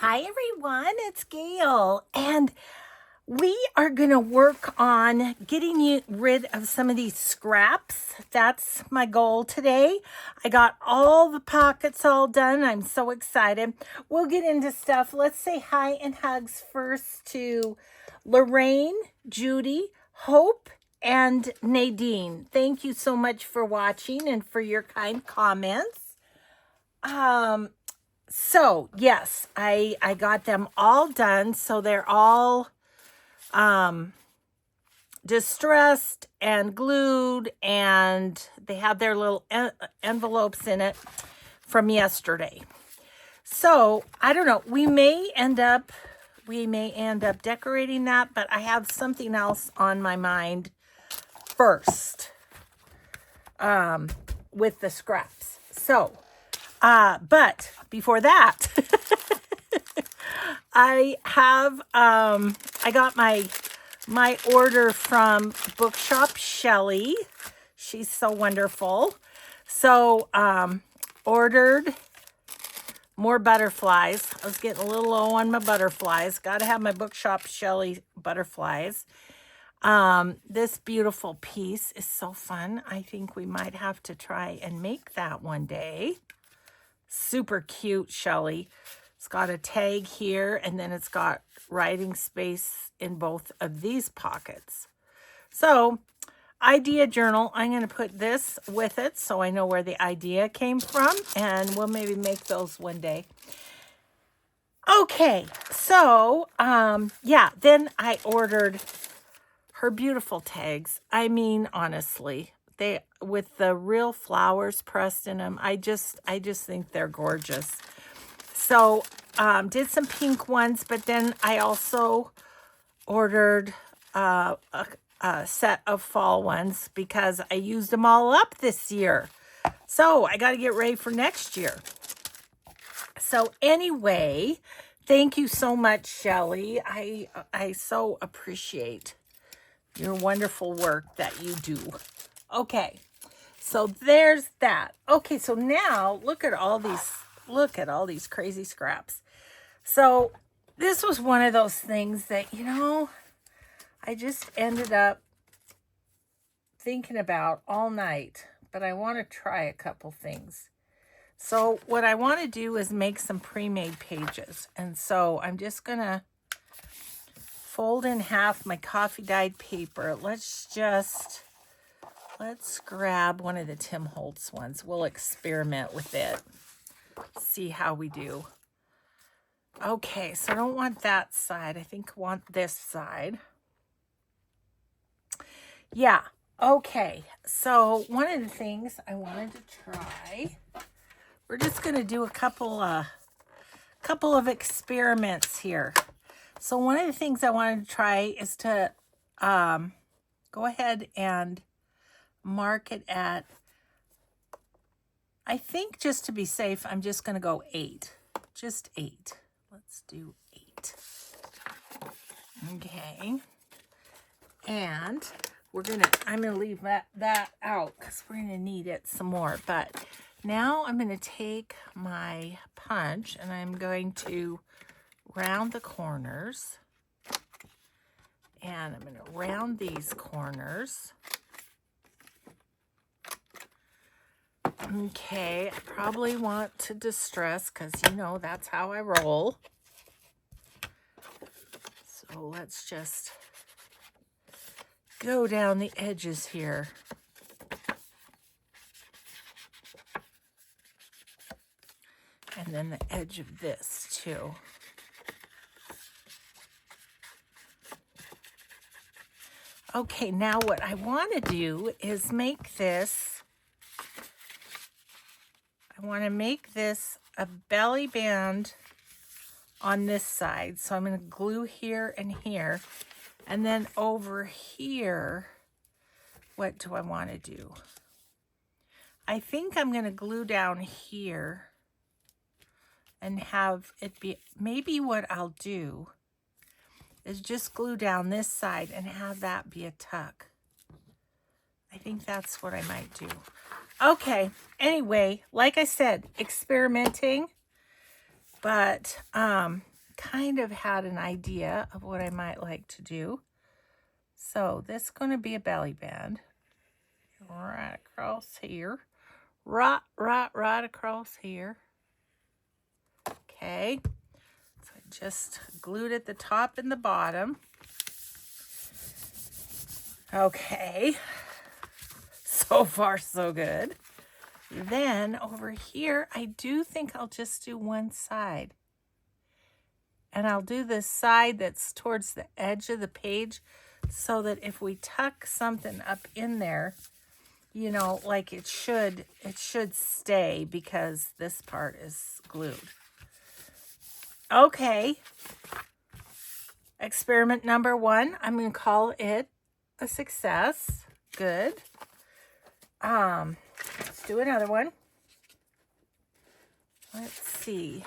Hi everyone, it's Gail, and we are going to work on getting you rid of some of these scraps. That's my goal today. I got all the pockets all done. I'm so excited. We'll get into stuff. Let's say hi and hugs first to Lorraine, Judy, Hope, and Nadine. Thank you so much for watching and for your kind comments. So yes, I got them all done. So they're all distressed and glued, and they have their little envelopes in it from yesterday. So I don't know. We may end up decorating that, but I have something else on my mind first with the scraps. So, but before that, I got my order from Bookshop Shelly. She's so wonderful. So, ordered more butterflies. I was getting a little low on my butterflies. Got to have my Bookshop Shelly butterflies. This beautiful piece is so fun. I think we might have to try and make that one day. Super cute, Shelly. It's got a tag here, and then it's got writing space in both of these pockets. So, idea journal, I'm going to put this with it so I know where the idea came from, and we'll maybe make those one day. Okay, so, yeah, then I ordered her beautiful tags. I mean, honestly, they with the real flowers pressed in them. I just think they're gorgeous. So, did some pink ones, but then I also ordered a set of fall ones because I used them all up this year. So, I got to get ready for next year. So, anyway, thank you so much, Shelly. I so appreciate your wonderful work that you do. Okay, so there's that. Okay, so now look at all these crazy scraps. So this was one of those things that, I just ended up thinking about all night, but I want to try a couple things. So what I want to do is make some pre-made pages. And so I'm just going to fold in half my coffee dyed paper. Let's grab one of the Tim Holtz ones. We'll experiment with it. See how we do. Okay, so I don't want that side. I think I want this side. Yeah, okay. So one of the things I wanted to try, we're just going to do a couple of experiments here. So one of the things I wanted to try is to go ahead and mark it at, I think just to be safe, I'm just going to go 8. Just 8. Let's do 8. Okay. And I'm going to leave that out because we're going to need it some more. But now I'm going to take my punch and I'm going to round the corners. And I'm going to round these corners. Okay, I probably want to distress because, that's how I roll. So let's just go down the edges here. And then the edge of this too. Okay, now what I want to do is make this, I want to make this a belly band on this side. So I'm going to glue here and here. And then over here, what do I want to do? I think I'm going to glue down here and have it be, maybe what I'll do is just glue down this side and have that be a tuck. I think that's what I might do. Okay, anyway, like I said, experimenting. but kind of had an idea of what I might like to do. So this is going to be a belly band right across here. Right across here. Okay. So I just glued at the top and the bottom. Okay. So far, so good. Then over here, I do think I'll just do one side. And I'll do this side that's towards the edge of the page so that if we tuck something up in there, you know, like it should stay because this part is glued. Okay. Experiment number 1, I'm going to call it a success. Good. Let's do another one. Let's see.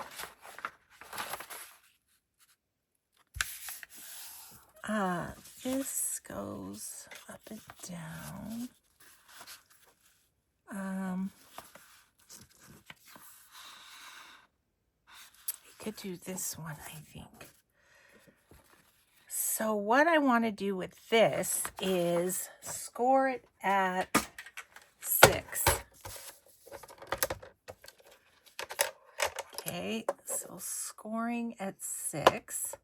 This goes up and down. You could do this one, I think. So what I want to do with this is score it at 6. Okay, so scoring at 6.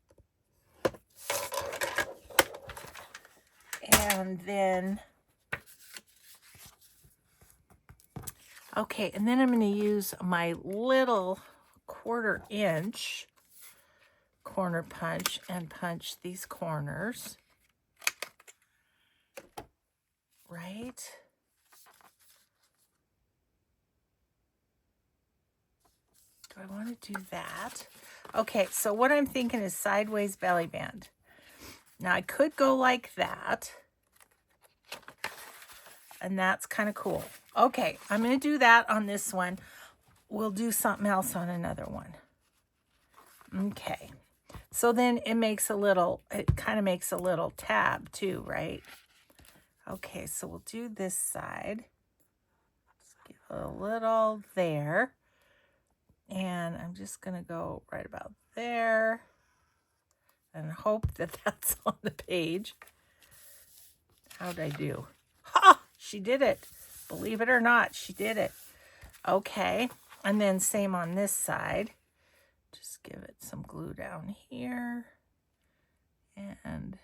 And then, okay, and then I'm going to use my little 1/4 inch corner punch and punch these corners. Right? Do I want to do that? Okay, so what I'm thinking is sideways belly band. Now I could go like that. And that's kind of cool. Okay, I'm going to do that on this one. We'll do something else on another one. Okay. So then it kind of makes a little tab too, right? Okay, so we'll do this side. Just give it a little there. And I'm just going to go right about there and hope that that's on the page. How'd I do? Ha! She did it. Believe it or not, she did it. Okay, and then same on this side. Just give it some glue down here and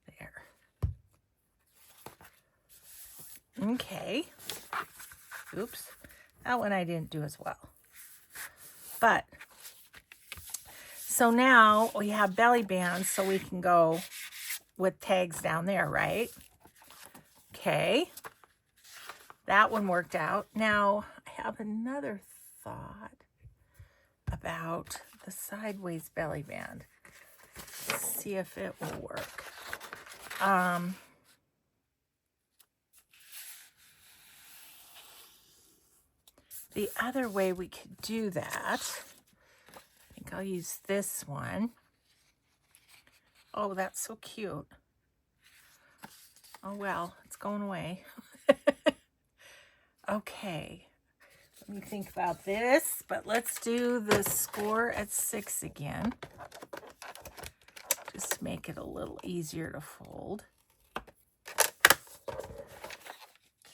there. Okay. Oops. That one I didn't do as well. But, so now we have belly bands, so we can go with tags down there, right? Okay. That one worked out. Now, I have another thought about the sideways belly band. Let's see if it will work. The other way we could do that, I think I'll use this one. Oh, that's so cute. Oh, well, it's going away. Okay, let me think about this, but let's do the score at 6 again. Just to make it a little easier to fold.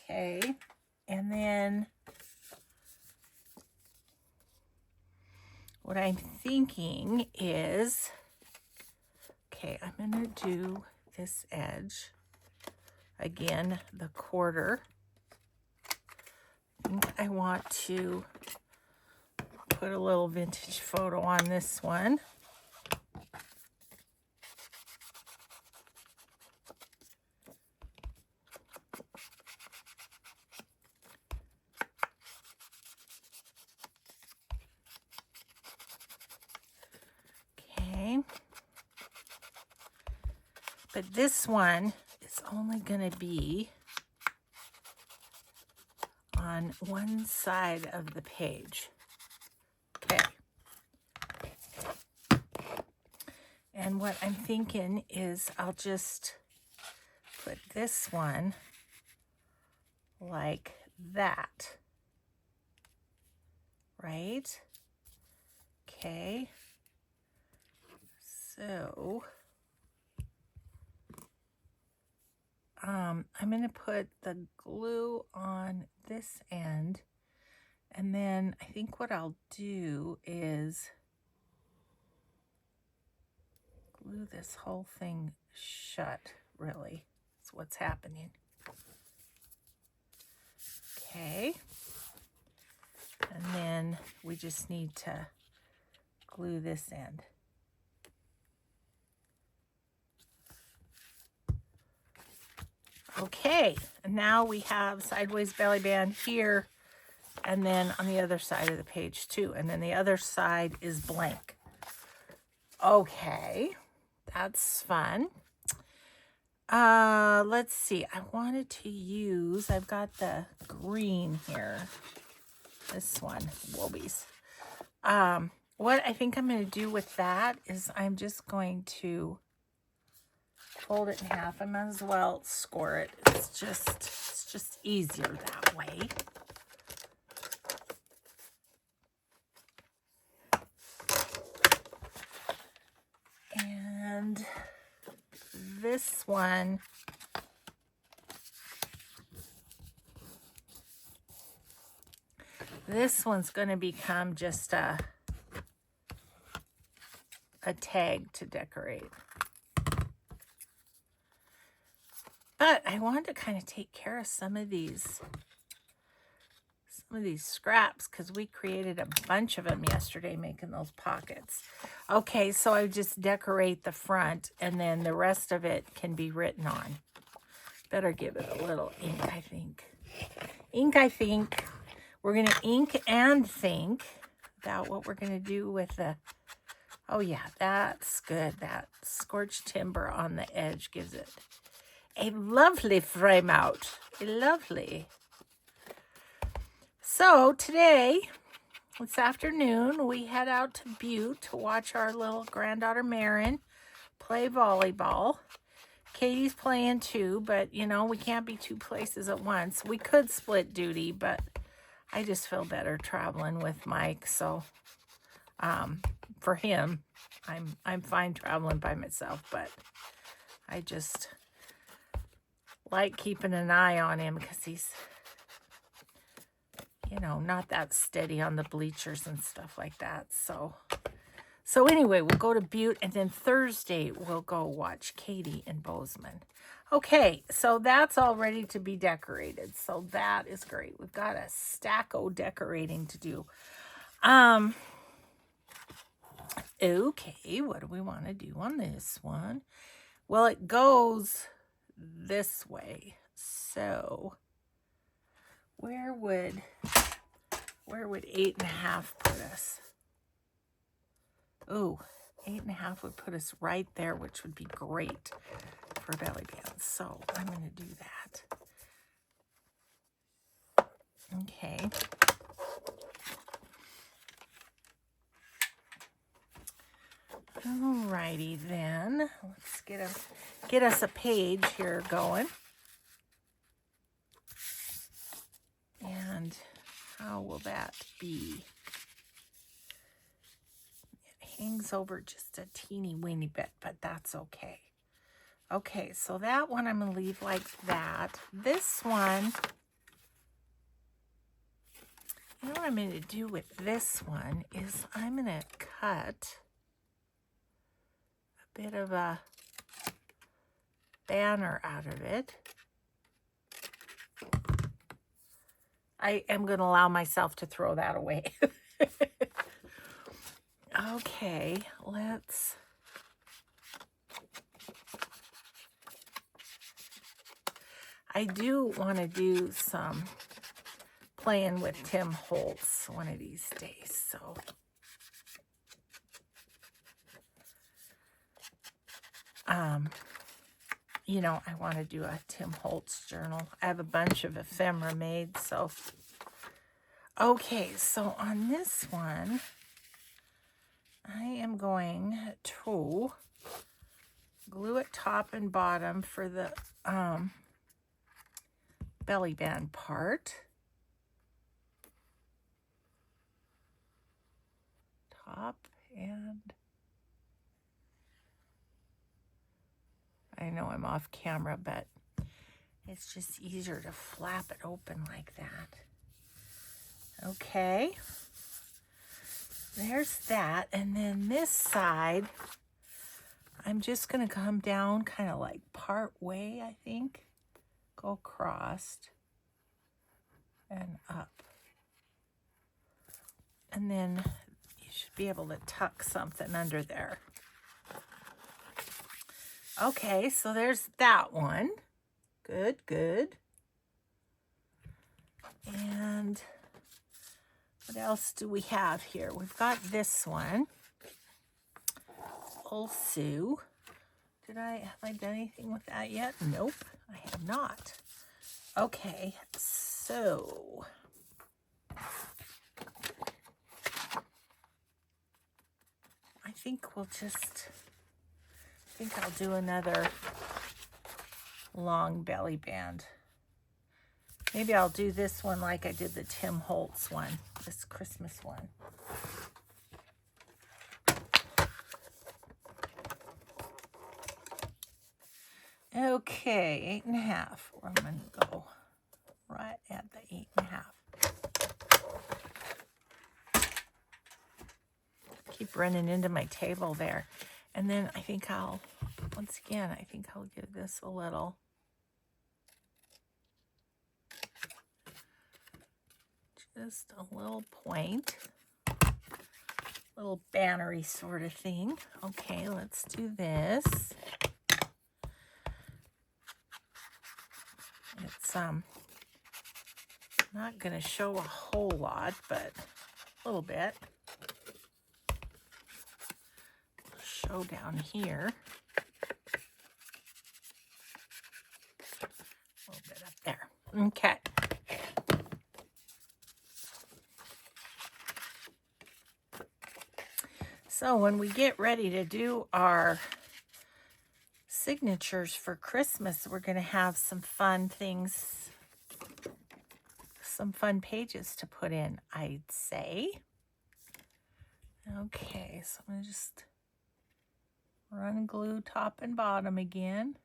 Okay, and then what I'm thinking is, okay, I'm going to do this edge. Again, the 1/4. I think I want to put a little vintage photo on this one. Okay. But this one is only going to be on one side of the page. Okay. And what I'm thinking is I'll just put this one like that. Right? Okay. So, I'm going to put the glue on this end, and then I think what I'll do is glue this whole thing shut, really. That's what's happening. Okay. And then we just need to glue this end. Okay, and now we have sideways belly band here, and then on the other side of the page too, and then the other side is blank. Okay, that's fun. Let's see, I wanted to use, I've got the green here, this one, Wobies. What I think I'm going to do with that is I'm just going to fold it in half. I might as well score it. It's just easier that way. And this one's going to become just a tag to decorate. But I wanted to kind of take care of some of these scraps because we created a bunch of them yesterday making those pockets. Okay, so I just decorate the front and then the rest of it can be written on. Better give it a little ink, I think. We're going to ink and think about what we're going to do with the... Oh yeah, that's good. That scorched timber on the edge gives it a lovely frame out. Lovely. So today, this afternoon, we head out to Butte to watch our little granddaughter Marin play volleyball. Katie's playing too, but you know, we can't be two places at once. We could split duty, but I just feel better traveling with Mike. So for him, I'm fine traveling by myself, but I just like keeping an eye on him because he's, you know, not that steady on the bleachers and stuff like that. So anyway, we'll go to Butte, and then Thursday we'll go watch Katie in Bozeman. Okay, so that's all ready to be decorated. So that is great. We've got a stack of decorating to do. Okay, what do we want to do on this one? Well, it goes this way. So where would 8.5 put us? Oh, 8.5 would put us right there, which would be great for belly bands. So I'm going to do that. Okay. Alrighty then. Let's get us a page here going. And how will that be? Hangs over just a teeny weeny bit, but that's okay. Okay, so that one I'm going to leave like that. This one, you know what I'm going to do with this one is I'm going to cut a bit of a banner out of it. I am going to allow myself to throw that away. Okay, I do want to do some playing with Tim Holtz one of these days, so. You know, I want to do a Tim Holtz journal. I have a bunch of ephemera made, so. Okay, so on this one, I am going to glue it top and bottom for the belly band part. Top And I know I'm off camera, but it's just easier to flap it open like that. Okay. There's that. And then this side, I'm just going to come down kind of like part way, I think. Go across and up. And then you should be able to tuck something under there. Okay, so there's that one. Good, good. And what else do we have here? We've got this one. Also, have I done anything with that yet? Nope, I have not. Okay, so I think I'll do another long belly band. Maybe I'll do this one like I did the Tim Holtz one, this Christmas one. Okay, 8.5. I'm going to go right at the 8.5. Keep running into my table there. And then I think I'll give this a little. Just a little point. Little bannery sort of thing. Okay, let's do this. It's not going to show a whole lot, but a little bit. Show down here. A little bit up there. Okay. So when we get ready to do our signatures for Christmas, we're going to have some fun things, some fun pages to put in, I'd say. Okay, so I'm going to just run glue top and bottom again.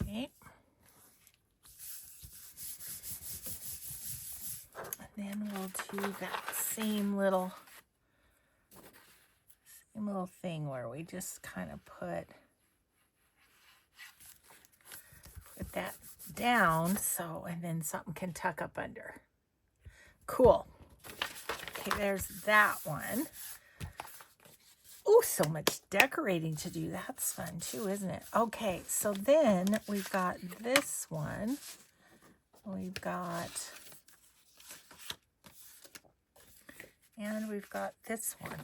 Okay. And then we'll do that same little thing where we just kind of put that down, so, and then something can tuck up under. Cool. Okay, there's that one. Oh, so much decorating to do. That's fun too, isn't it? Okay, so then we've got this one. We've got this one.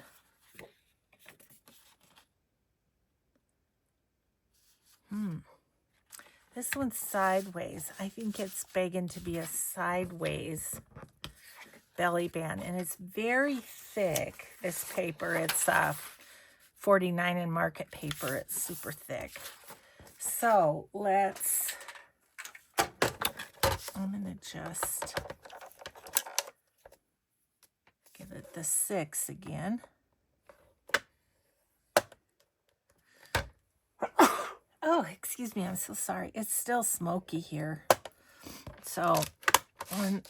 This one's sideways. I think it's begging to be a sideways belly band, and it's very thick, this paper. It's 49 in market paper. It's super thick. So I'm gonna just give it the 6 again. Oh, excuse me, I'm so sorry. It's still smoky here. So when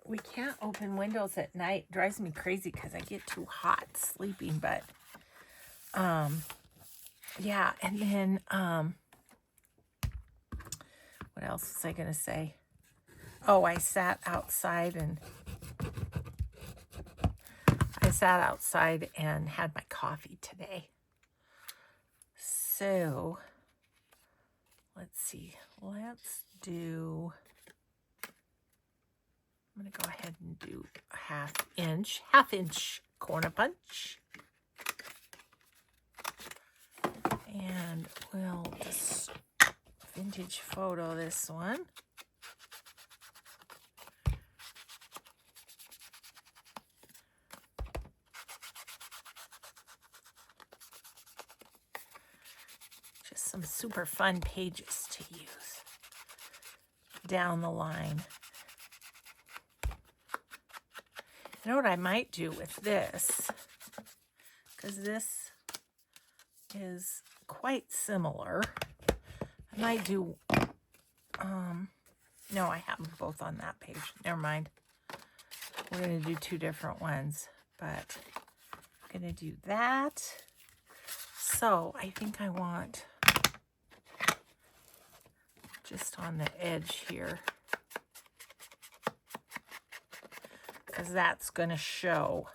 we can't open windows at night, it drives me crazy because I get too hot sleeping. But yeah, and then what else was I gonna say? Oh, I sat outside and had my coffee today. So let's see. Let's do, I'm going to go ahead and do a half inch corner punch. And we'll just vintage photo this one. Some super fun pages to use down the line. You know what I might do with this, because this is quite similar. I might do, no, I have them both on that page. Never mind. We're going to do two different ones, but I'm going to do that. So I think I want just on the edge here, because that's going to show.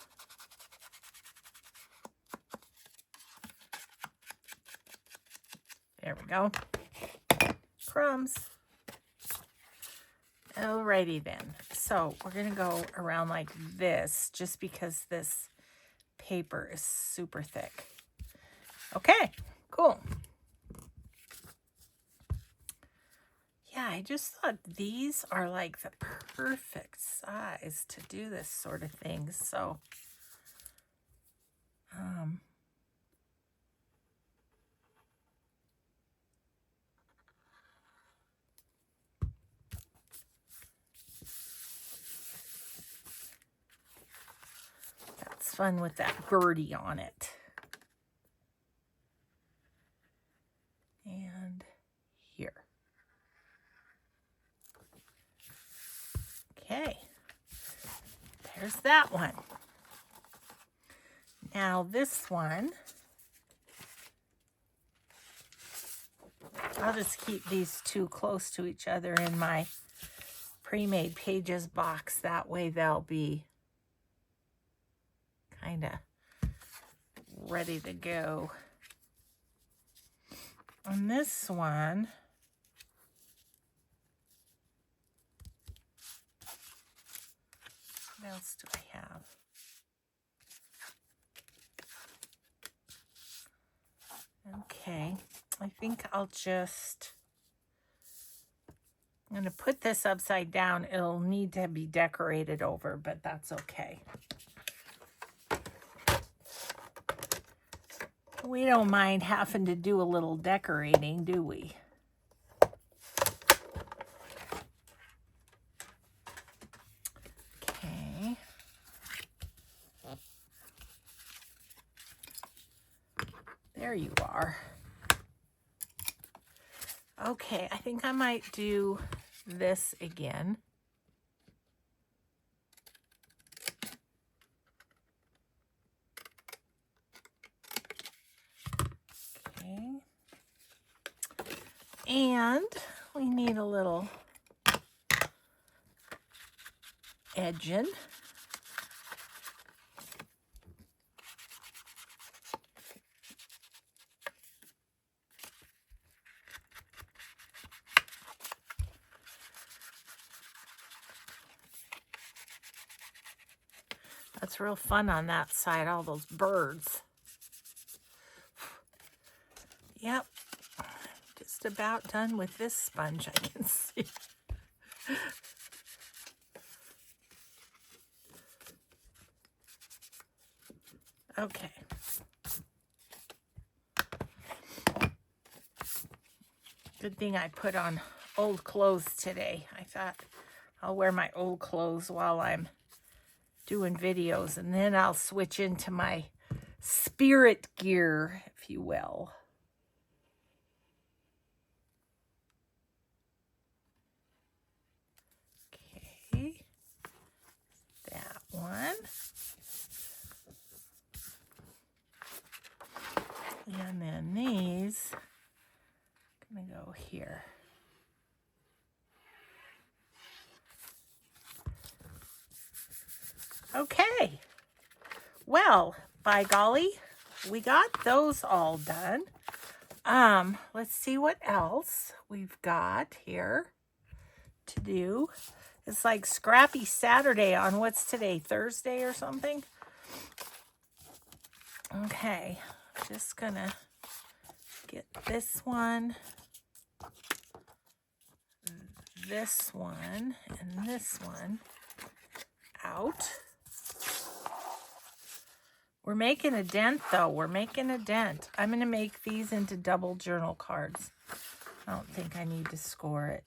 There we go. Crumbs. Alrighty then. So we're going to go around like this, just because this paper is super thick. Okay, cool. Yeah, I just thought these are like the perfect size to do this sort of thing. So, that's fun with that birdie on it. And here. Okay, there's that one. Now this one, I'll just keep these two close to each other in my pre-made pages box. That way they'll be kind of ready to go. On this one, what else do I have? Okay, I think I'm going to put this upside down. It'll need to be decorated over, but that's okay. We don't mind having to do a little decorating, do we? Okay. There you are. Okay, I think I might do this again. Okay. And we need a little edging. That's real fun on that side, all those birds. Yep, just about done with this sponge, I can see. Okay. Good thing I put on old clothes today. I thought I'll wear my old clothes while I'm doing videos, and then I'll switch into my spirit gear, if you will. Okay, that one. And then these, I'm gonna go here. Okay, well, by golly, we got those all done. Let's see what else we've got here to do. It's like Scrappy Saturday on what's today, Thursday or something? Okay, just gonna get this one, and this one out. We're making a dent though. We're making a dent. I'm going to make these into double journal cards. I don't think I need to score it.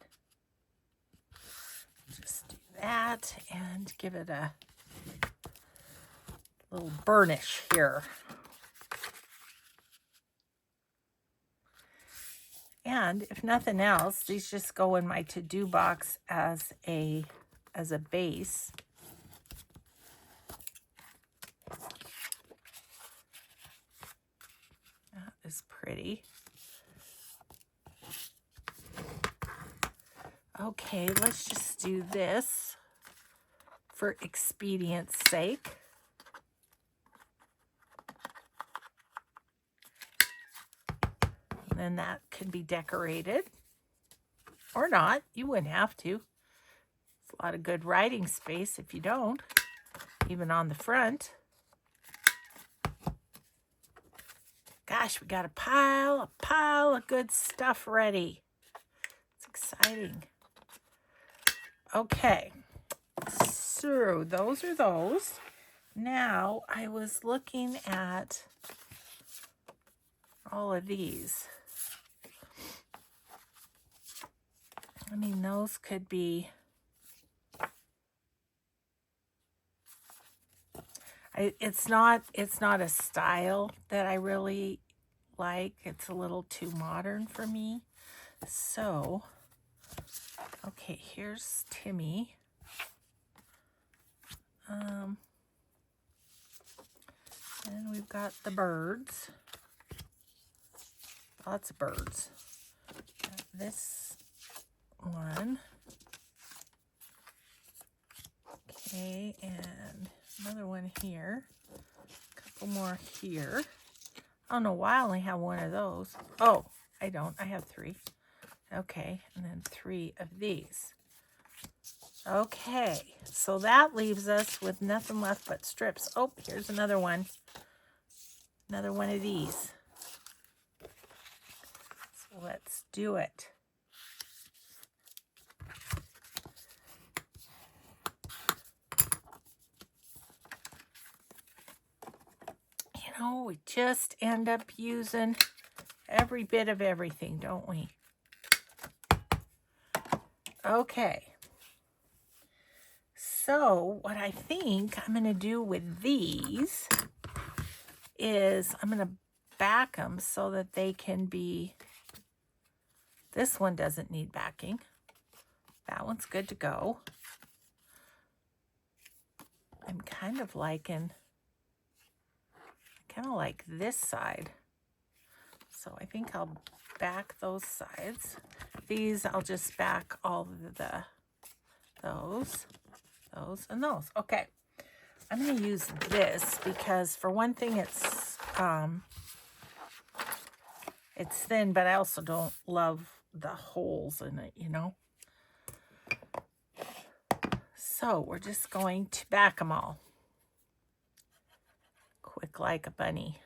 Just do that and give it a little burnish here. And if nothing else, these just go in my to-do box as a base. That is pretty. Okay, let's just do this for expedience sake. And then that can be decorated. Or not. You wouldn't have to. It's a lot of good writing space if you don't. Even on the front. Gosh, we got a pile of good stuff ready. It's exciting. Okay. So those are those. Now I was looking at all of these. I mean, those could be, it's not a style that I really like. It's a little too modern for me. So, okay, here's Timmy. And we've got the birds. Lots of birds. This one. Okay, and another one here. A couple more here. I don't know why I only have one of those. Oh, I don't. I have 3. Okay, and then 3 of these. Okay, so that leaves us with nothing left but strips. Oh, here's another one. Another one of these. So let's do it. You know, we just end up using every bit of everything, don't we? Okay. So what I think I'm going to do with these is I'm going to back them so that they can be, this one doesn't need backing. That one's good to go. I'm kind of liking, like this side. So I think I'll back those sides. These I'll just back all of those, and those. Okay. I'm going to use this because for one thing it's thin, but I also don't love the holes in it, you know. So we're just going to back them all. Quick like a bunny.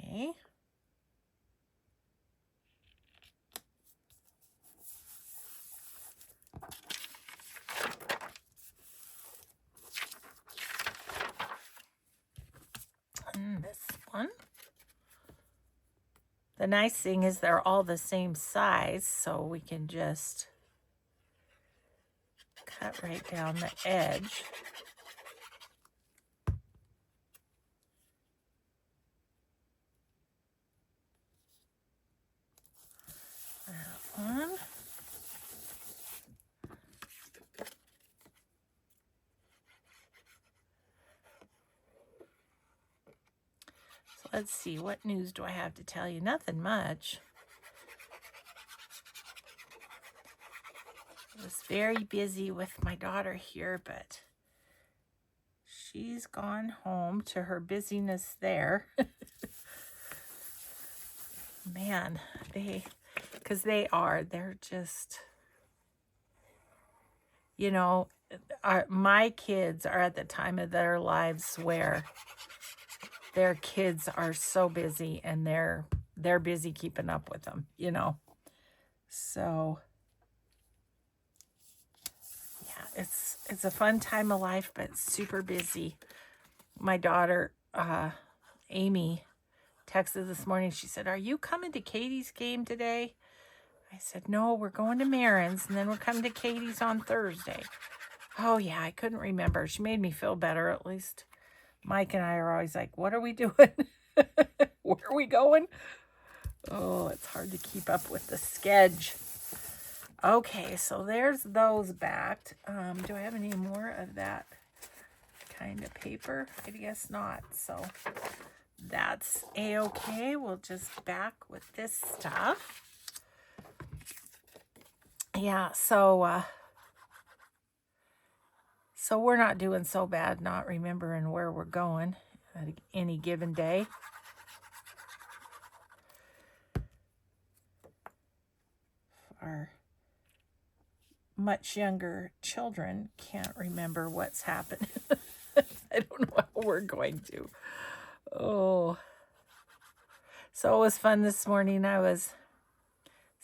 Okay. And this one. The nice thing is they're all the same size, so we can just cut right down the edge. That one. So let's see, what news do I have to tell you? Nothing much. I was very busy with my daughter here, but she's gone home to her busyness there. Man, they're just, you know, my kids are at the time of their lives where their kids are so busy and they're busy keeping up with them, you know. So yeah, it's a fun time of life, but super busy. My daughter, Amy, texted this morning. She said, "Are you coming to Katie's game today?" I said, no, we're going to Marin's, and then we're coming to Katie's on Thursday. Oh, yeah, I couldn't remember. She made me feel better, at least. Mike and I are always like, what are we doing? Where are we going? Oh, it's hard to keep up with the sketch. Okay, so there's those backed. Do I have any more of that kind of paper? I guess not. So that's a-okay. We'll just back with this stuff. Yeah, so we're not doing so bad not remembering where we're going at any given day. Our much younger children can't remember what's happened. I don't know how we're going to. Oh. So it was fun this morning. I was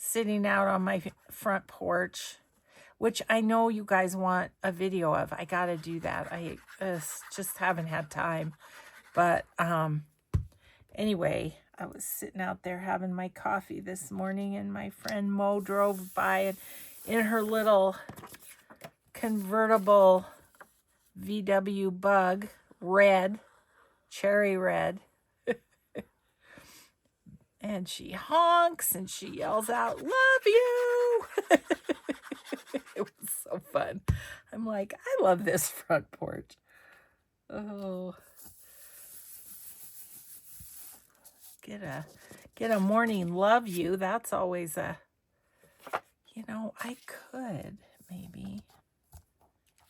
sitting out on my front porch, which I know you guys want a video of. I got to do that. I just haven't had time. But anyway, I was sitting out there having my coffee this morning, and my friend Mo drove by, and in her little convertible VW Bug, red, cherry red, and she honks and she yells out, "Love you!" It was so fun. I'm like, I love this front porch. Oh, get a morning love you. That's always a, you know, I could maybe.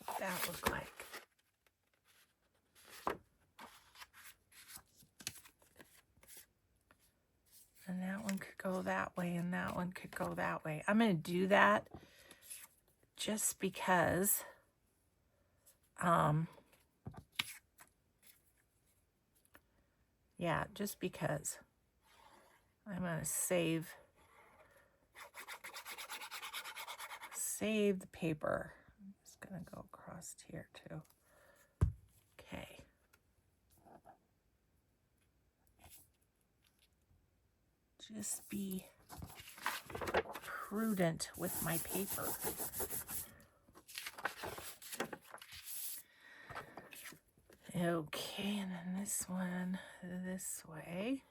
What that look like? And that one could go that way, and that one could go that way. I'm going to do that just because, yeah, just because. I'm going to save the paper. I'm just going to go across here too. Okay. Just be prudent with my paper. Okay, and then this one this way.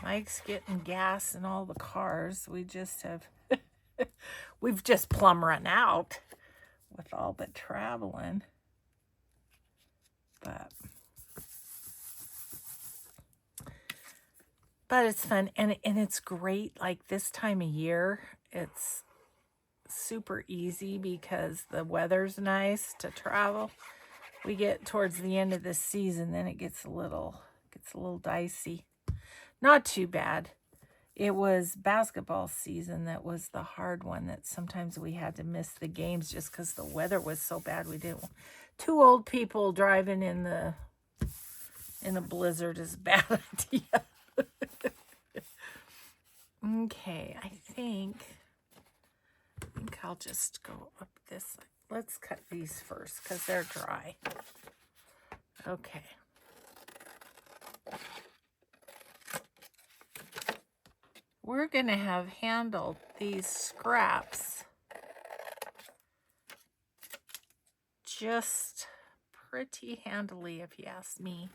Mike's getting gas in all the cars. We just have, we've just plumb run out with all the traveling. But it's fun, and it's great. Like this time of year, it's super easy because the weather's nice to travel. We get towards the end of the season, then it gets a little dicey. Not too bad. It was basketball season that was the hard one, that sometimes we had to miss the games just because the weather was so bad. We didn't. Two old people driving in a blizzard is a bad idea. Okay, I think I'll just go up this side. Let's cut these first because they're dry. Okay. We're going to have handled these scraps just pretty handily, if you ask me.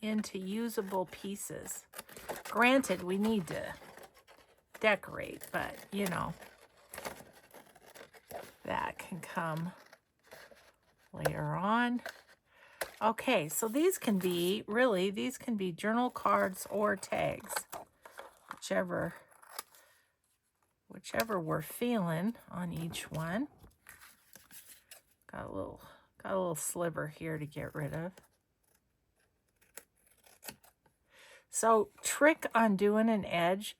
Into usable pieces. Granted, we need to decorate, but you know, that can come later on. Okay, so these can be journal cards or tags, whichever we're feeling on each one. Got a little sliver here to get rid of. So trick on doing an edge,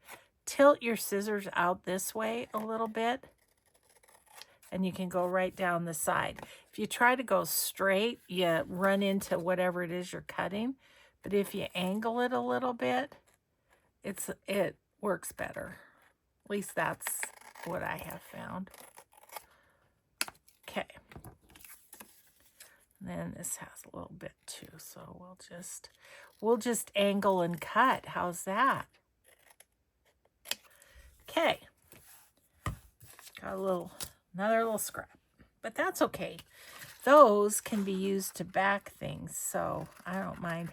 tilt your scissors out this way a little bit, and you can go right down the side. If you try to go straight, you run into whatever it is you're cutting. But if you angle it a little bit, it works better. At least that's what I have found. Okay. And then this has a little bit too, so we'll just angle and cut. How's that? Okay. Got another little scrap, but that's okay. Those can be used to back things, so I don't mind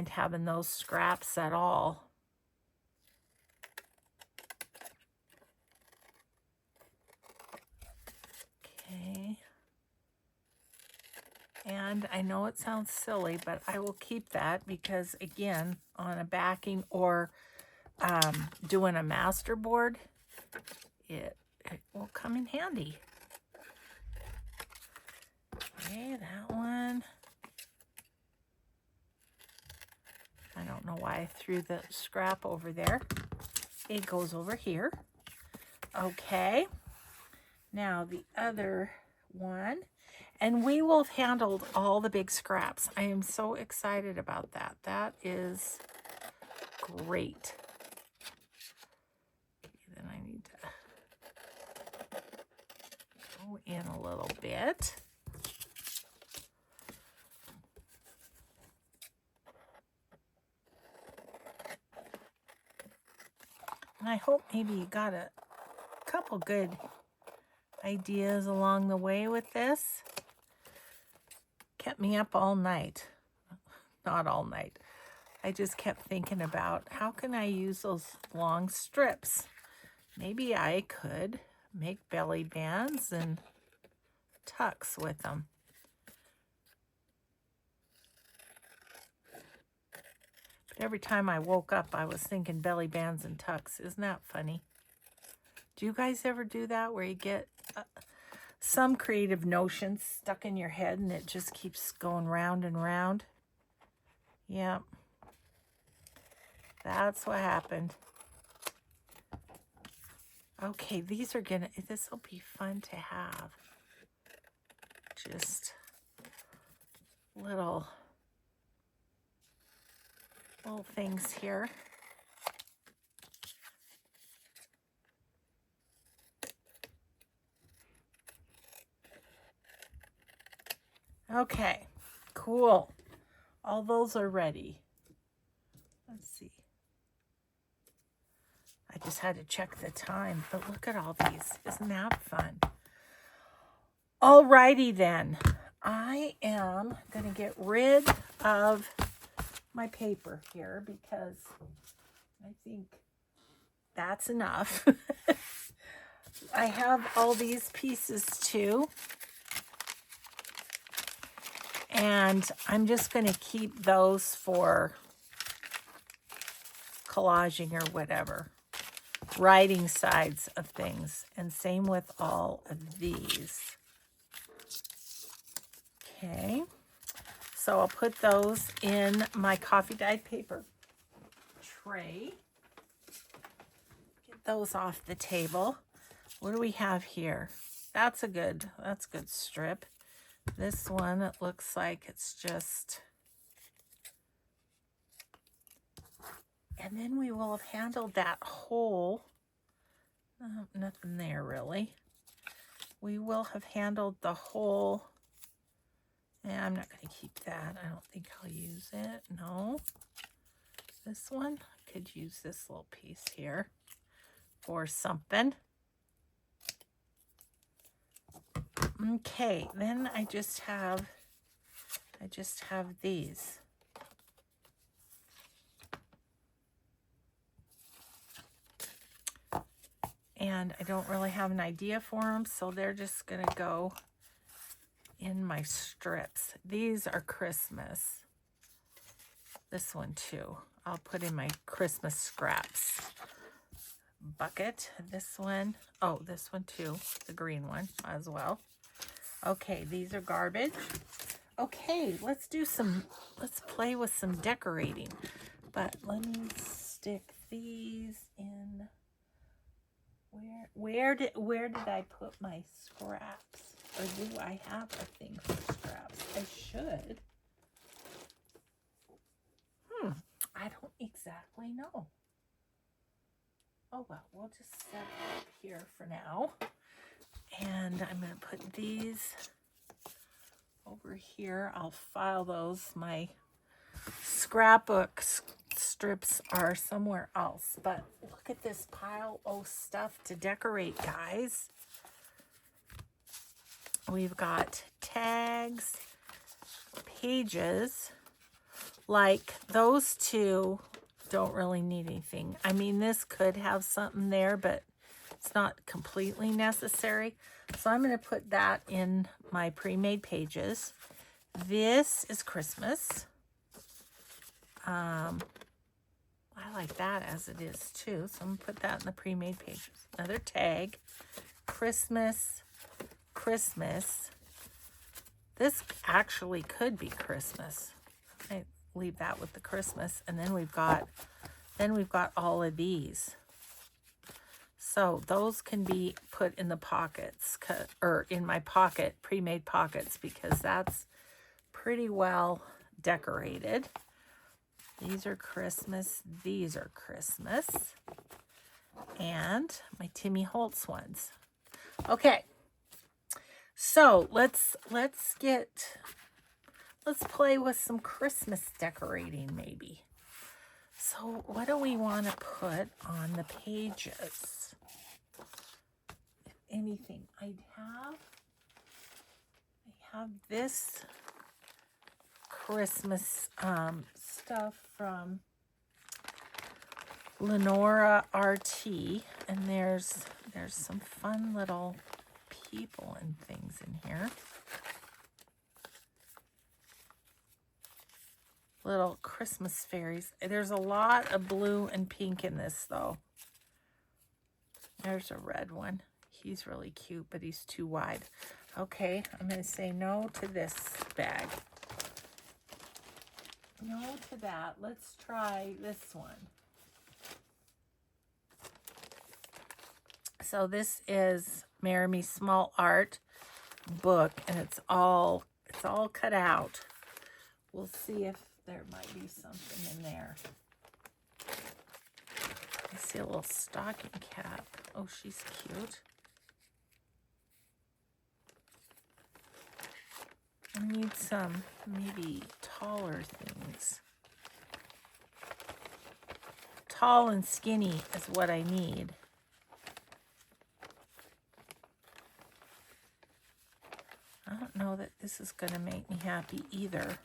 having those scraps at all. Okay. And I know it sounds silly, but I will keep that because, again, on a backing or doing a masterboard, it will come in handy. Okay, that one. I don't know why I threw the scrap over there. It goes over here. Okay. Now the other one. And we will have handled all the big scraps. I am so excited about that. That is great. Okay, then I need to go in a little bit. And I hope maybe you got a couple good ideas along the way with this. Kept me up all night. Not all night. I just kept thinking about how can I use those long strips? Maybe I could make belly bands and tucks with them. But every time I woke up, I was thinking belly bands and tucks. Isn't that funny? Do you guys ever do that where you get some creative notions stuck in your head and it just keeps going round and round? Yeah. That's what happened. Okay, this will be fun to have. Just little things here. Okay, cool. All those are ready. Let's see. I just had to check the time, but look at all these. Isn't that fun? Alrighty then. I am going to get rid of my paper here because I think that's enough. I have all these pieces too. And I'm just going to keep those for collaging or whatever. Writing sides of things. And same with all of these. Okay. So I'll put those in my coffee dyed paper tray. Get those off the table. What do we have here? That's good strip. This one, it looks like it's just... And then we will have handled that whole... nothing there, really. We will have handled the whole... Yeah, I'm not going to keep that. I don't think I'll use it. No. This one, I could use this little piece here for something. Okay, then I just have these. And I don't really have an idea for them, so they're just going to go in my strips. These are Christmas. This one too. I'll put in my Christmas scraps bucket. This one. Oh, this one too. The green one as well. Okay, these are garbage. Okay, let's play with some decorating. But let me stick these in. Where did I put my scraps? Or do I have a thing for scraps? I should. I don't exactly know. Oh well, we'll just set it up here for now. And I'm going to put these over here. I'll file those. My scrapbook strips are somewhere else, but look at this pile of stuff to decorate, guys. We've got tags, pages, like those two don't really need anything. I mean, this could have something there, but it's not completely necessary. So I'm going to put that in my pre-made pages. This is Christmas. I like that as it is too. So I'm going to put that in the pre-made pages. Another tag. Christmas. Christmas. This actually could be Christmas. I leave that with the Christmas. And then we've got all of these. So those can be put in the pockets, or in my pocket, pre-made pockets, because that's pretty well decorated. These are Christmas. These are Christmas. And my Timmy Holtz ones. Okay. So let's play with some Christmas decorating maybe. So what do we want to put on the pages? If anything, I have this Christmas stuff from Lenora RT, and there's some fun little people and things in here. Little Christmas fairies. There's a lot of blue and pink in this, though. There's a red one. He's really cute, but he's too wide. Okay, I'm going to say no to this bag. No to that. Let's try this one. So this is Marry Me Small Art book, and it's all cut out. We'll see if there might be something in there. I see a little stocking cap. Oh, she's cute. I need some maybe taller things. Tall and skinny is what I need. I don't know that this is going to make me happy either.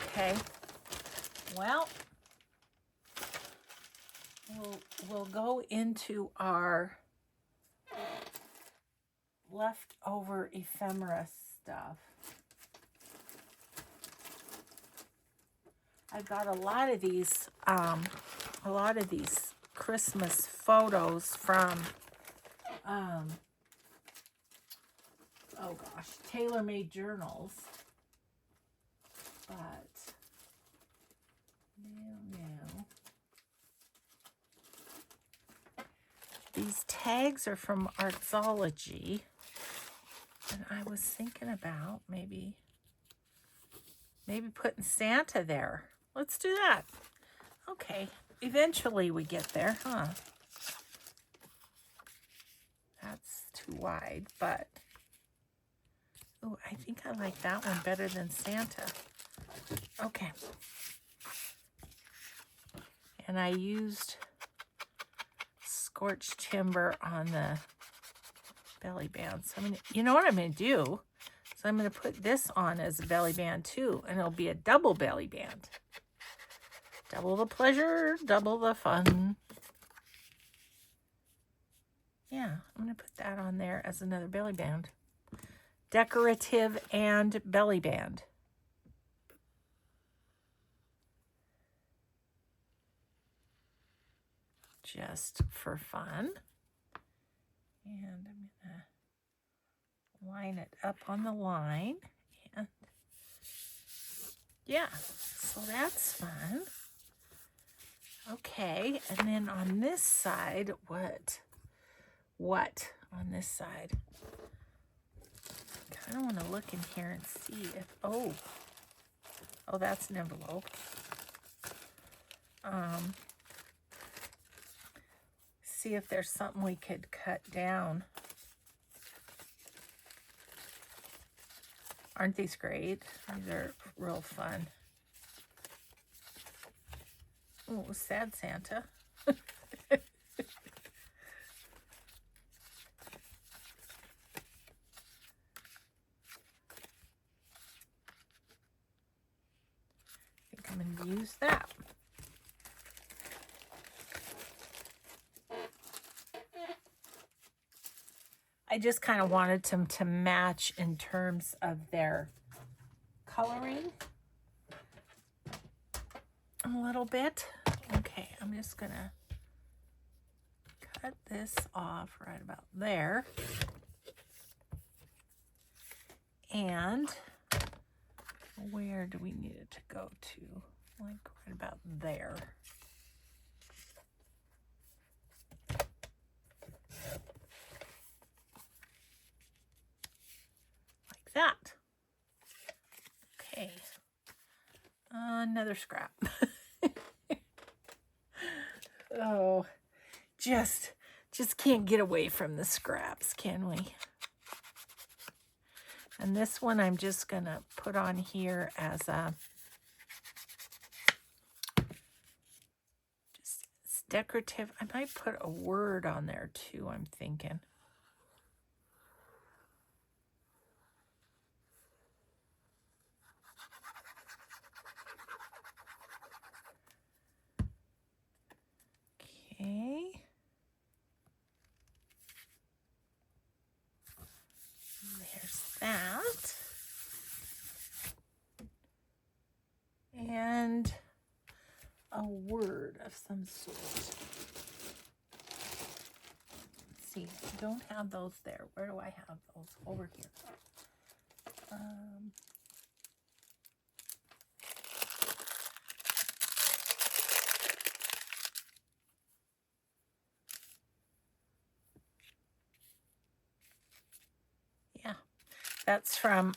Okay, well, we'll go into our leftover ephemera stuff. I've got a lot of these Christmas photos from, oh gosh, tailor-made journals. But no. These tags are from Artsology, and I was thinking about maybe putting Santa there. Let's do that. Okay, eventually we get there, huh? That's too wide, but oh, I think I like that one better than Santa. Okay. And I used scorched timber on the belly band. So you know what I'm going to do? So I'm going to put this on as a belly band too, and it'll be a double belly band. Double the pleasure, double the fun. Yeah, I'm going to put that on there as another belly band. Decorative and belly band. Just for fun. And I'm going to line it up on the line. And yeah, so that's fun. Okay, and then on this side, what on this side? I kind of want to look in here and see if, oh, that's an envelope. See if there's something we could cut down. Aren't these great? These are real fun. Oh, sad Santa. I think I'm going to use that. I just kind of wanted them to match in terms of their coloring a little bit. Okay, I'm just going to cut this off right about there. And where do we need it to go to? Like right about there. Like that. Okay. Another scrap. Oh, just can't get away from the scraps, can we? And this one I'm just gonna put on here as a it's decorative. I might put a word on there too, I'm thinking. Okay. There's that. And a word of some sort. Let's see, I don't have those there. Where do I have those? Over here. Yeah, that's from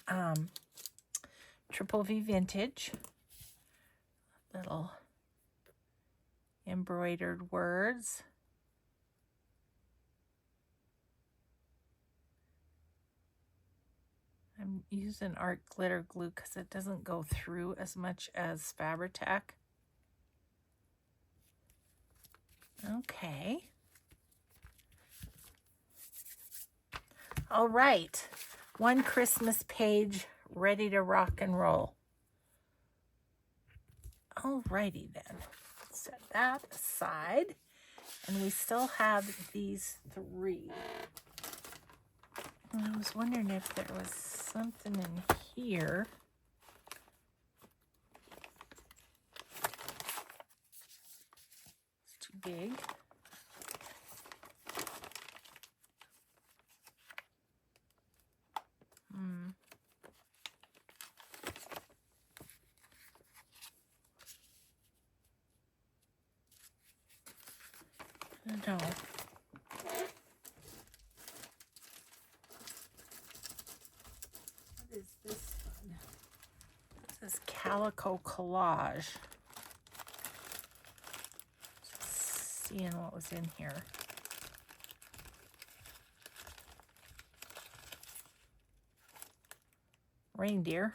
Triple V Vintage. Little embroidered words. I'm using art glitter glue because it doesn't go through as much as Fabri-Tac. Okay. All right. One Christmas page ready to rock and roll. All righty then. Set that aside. And we still have these three. I was wondering if there was something in here. It's too big. I don't know. What is this one? This is Calico Collage. Just seeing what was in here. Reindeer.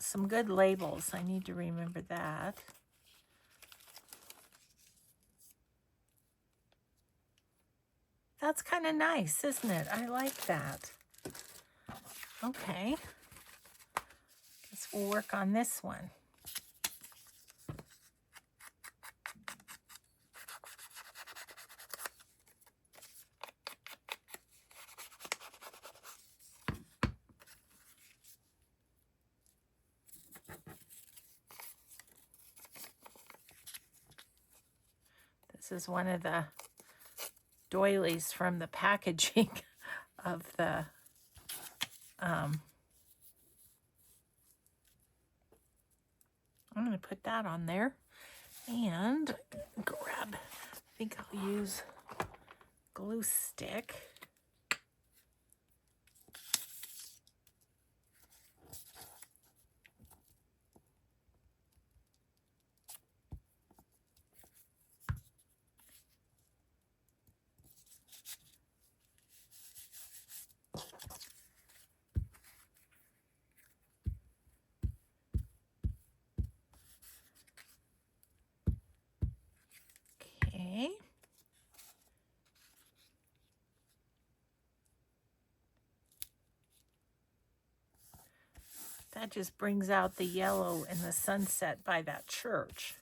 Some good labels. I need to remember that. That's kind of nice, isn't it? I like that. Okay. Guess we'll work on this one. This is one of the doilies from the packaging of the I'm going to put that on there and grab, I think I'll use glue stick. Okay. That just brings out the yellow and the sunset by that church.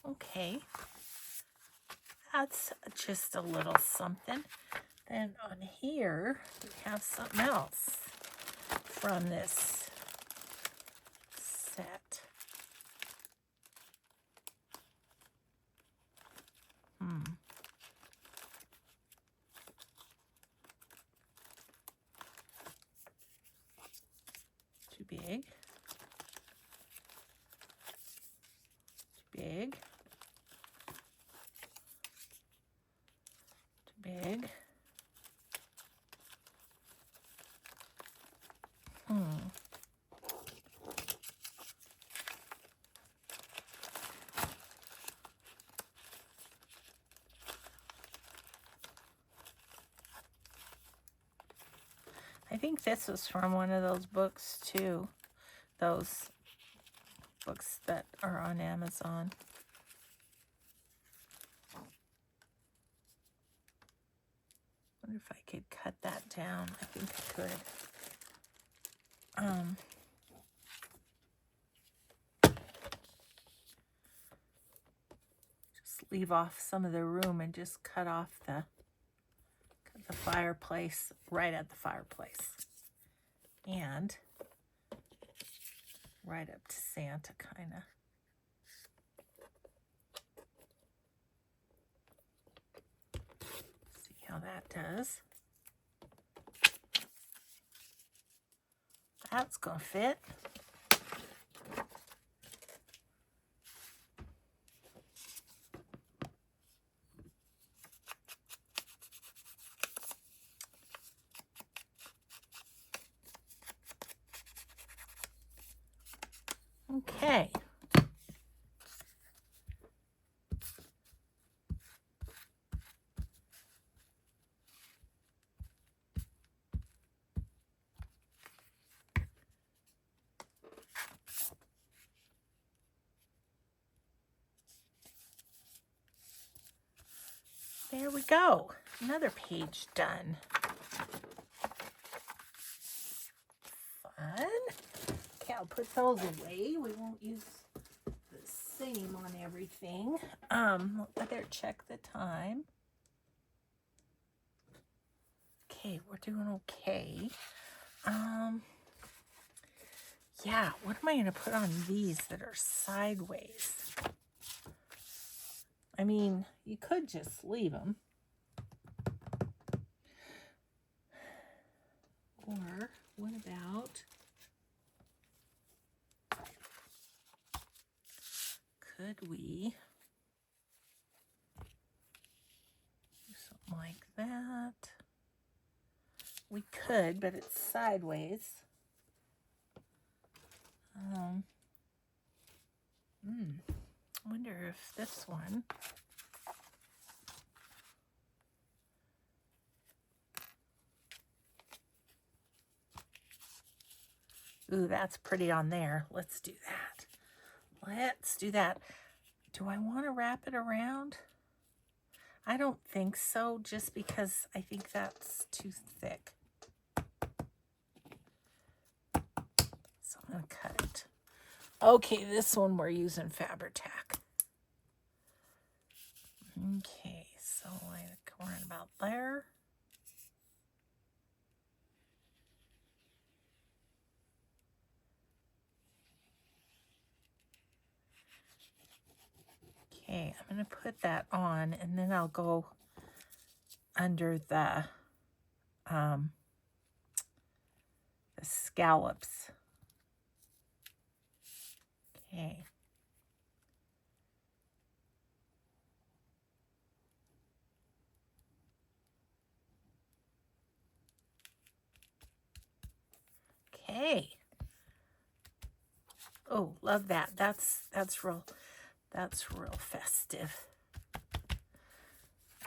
Okay. That's just a little something. Then on here, we have something else from this set. Too big. Too big. Too big. I think this was from one of those books too. Those books that are on Amazon. Wonder if I could cut that down. I think I could. Just leave off some of the room and just cut off the fireplace right at the fireplace. And right up to Santa, kind of. See how that does. That's gonna fit. Okay. There we go. Another page done. Fun. Okay, I'll put those away. We won't use the same on everything. I better check the time. Okay, we're doing okay. Yeah, what am I going to put on these that are sideways? I mean, you could just leave them. Or what about, could we do something like that? We could, but it's sideways. I wonder if this one. Ooh, that's pretty on there. Let's do that. Let's do that. Do I want to wrap it around? I don't think so, just because I think that's too thick. So I'm going to cut it. Okay, this one we're using Fabri-Tac. Okay, so we're in about there. Okay, I'm going to put that on, and then I'll go under the scallops. Okay. Okay. Oh, love that. That's real festive.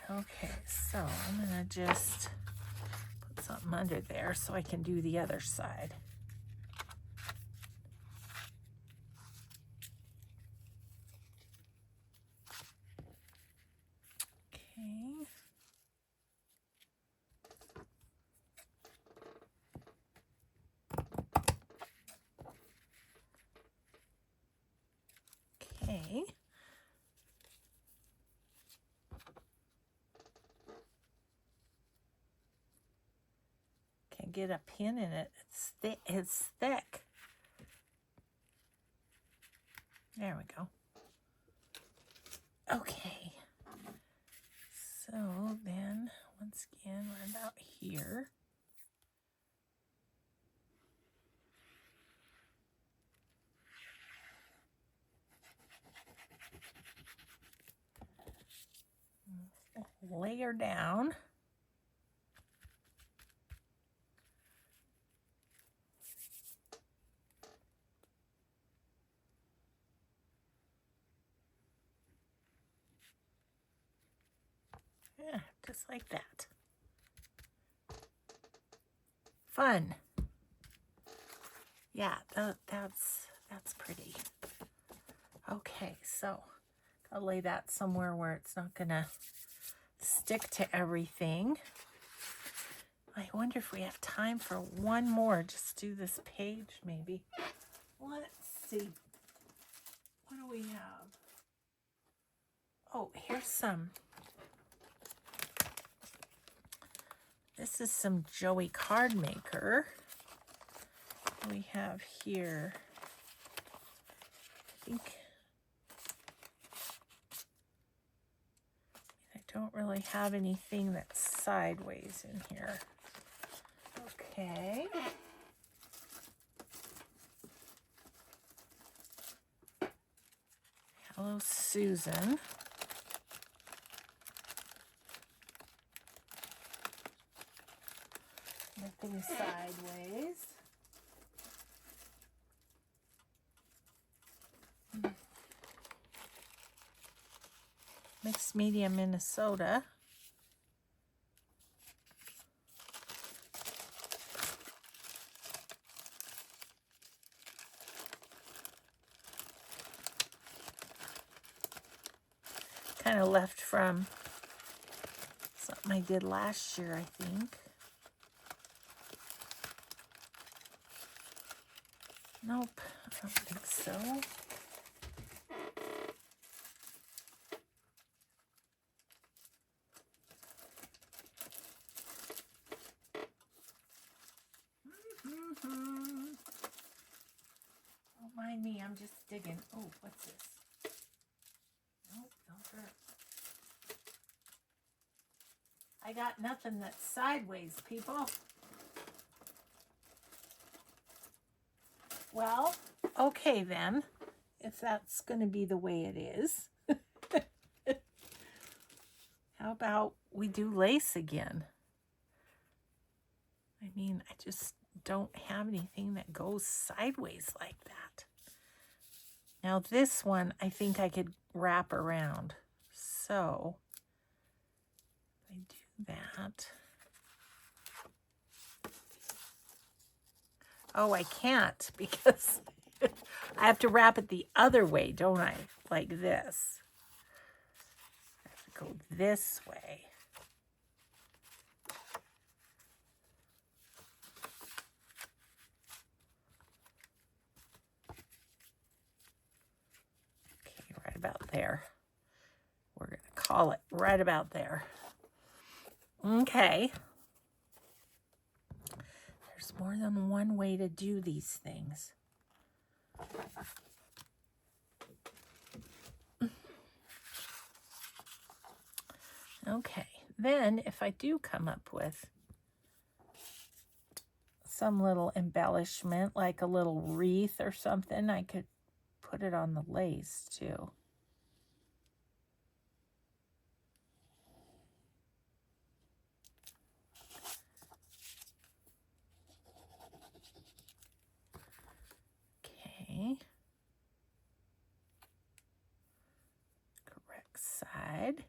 Okay, so I'm gonna just put something under there so I can do the other side. Okay. Can get a pin in it. It's thick. It's thick. There we go. Okay. So then, once again, we're about here. Layer down. Yeah, just like that. Fun. Yeah, that's pretty. Okay, so I'll lay that somewhere where it's not gonna stick to everything. I wonder if we have time for one more. Just do this page maybe. Let's see. What do we have? Oh, here's some. This is some Joey card maker. We have here, I think, I don't really have anything that's sideways in here. Okay. Hello, Susan. Nothing sideways. Mixed Media, Minnesota. Kind of left from something I did last year, I think. Nope, I don't think so. Don't mind me, I'm just digging. Oh, what's this? Nope, don't hurt. I got nothing that's sideways, people. Well, okay then, if that's going to be the way it is. How about we do lace again? I mean, I just don't have anything that goes sideways like that. Now this one, I think I could wrap around. So, I do that. Oh, I can't because I have to wrap it the other way, don't I? Like this. I have to go this way. Okay, right about there. We're going to call it right about there. Okay. There's more than one way to do these things. Okay, then if I do come up with some little embellishment, like a little wreath or something, I could put it on the lace too. Okay. Correct side.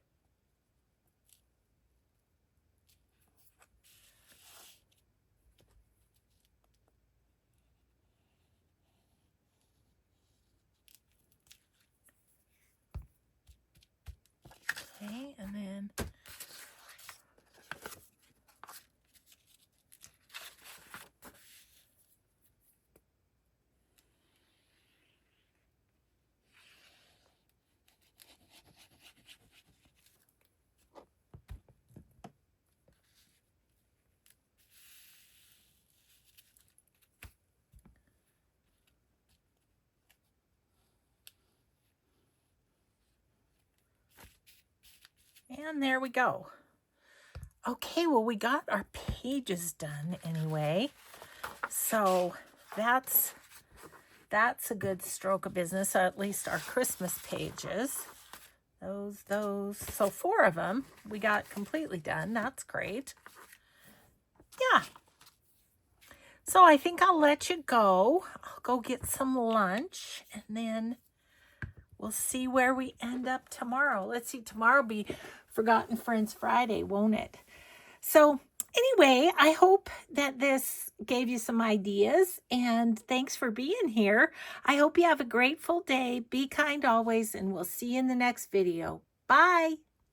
Okay, and then And there we go. Okay, well, we got our pages done anyway. So that's a good stroke of business, at least our Christmas pages. Those. So 4 of them we got completely done. That's great. Yeah. So I think I'll let you go. I'll go get some lunch, and then we'll see where we end up tomorrow. Let's see, tomorrow will be Forgotten Friends Friday, won't it? So anyway, I hope that this gave you some ideas, and thanks for being here. I hope you have a grateful day. Be kind always, and we'll see you in the next video. Bye.